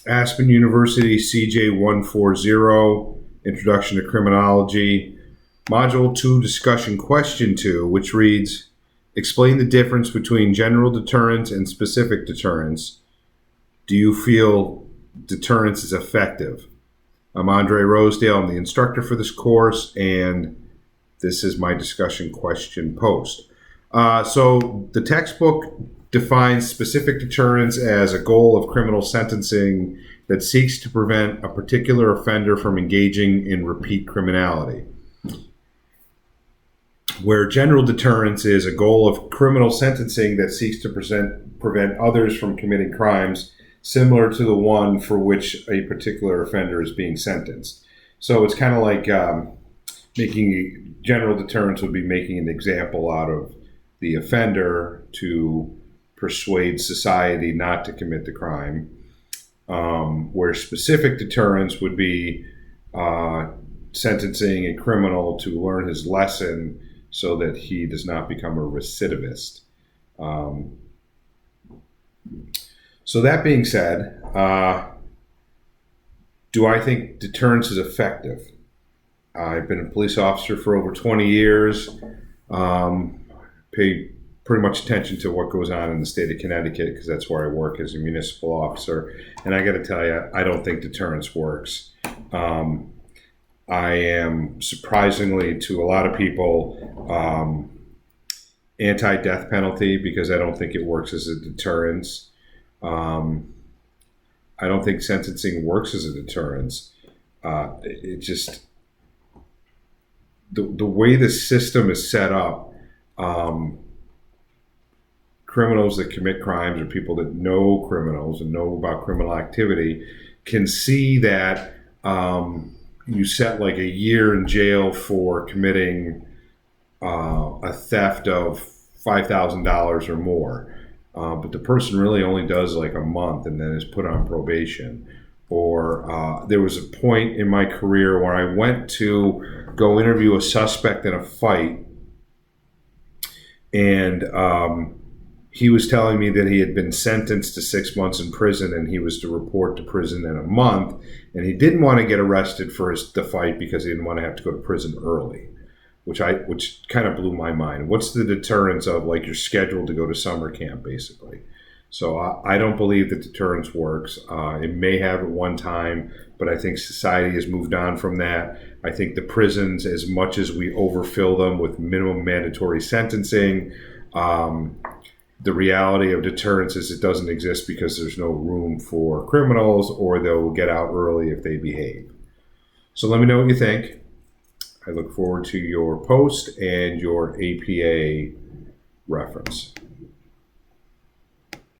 Aspen University CJ140, Introduction to Criminology, Module 2, Discussion Question 2, which reads, explain the difference between general deterrence and specific deterrence. Do you feel deterrence is effective? I'm Andre Rosedale. I'm the instructor for this course, and this is my discussion question post. So the textbook defines specific deterrence as a goal of criminal sentencing that seeks to prevent a particular offender from engaging in repeat criminality. Where general deterrence is a goal of criminal sentencing that seeks to prevent others from committing crimes similar to the one for which a particular offender is being sentenced. So it's kind of like making general deterrence would be making an example out of the offender to persuade society not to commit the crime, where specific deterrence would be sentencing a criminal to learn his lesson so that he does not become a recidivist. So that being said, do I think deterrence is effective? I've been a police officer for over 20 years, pay pretty much attention to what goes on in the state of Connecticut because that's where I work as a municipal officer. And I got to tell you, I don't think deterrence works. I am surprisingly to a lot of people anti-death penalty because I don't think it works as a deterrence. I don't think sentencing works as a deterrence. It just, the way the system is set up, criminals that commit crimes or people that know criminals and know about criminal activity can see that you set like a year in jail for committing a theft of $5,000 or more. But the person really only does like a month and then is put on probation. Or there was a point in my career where I went to go interview a suspect in a fight, and he was telling me that he had been sentenced to 6 months in prison and he was to report to prison in a month, and he didn't want to get arrested for the fight because he didn't want to have to go to prison early, which kind of blew my mind. What's the deterrence of like you're scheduled to go to summer camp basically? So I don't believe that deterrence works. It may have at one time, but I think society has moved on from that. I think the prisons, as much as we overfill them with minimum mandatory sentencing, the reality of deterrence is it doesn't exist because there's no room for criminals, or they'll get out early if they behave. So let me know what you think. I look forward to your post and your APA reference.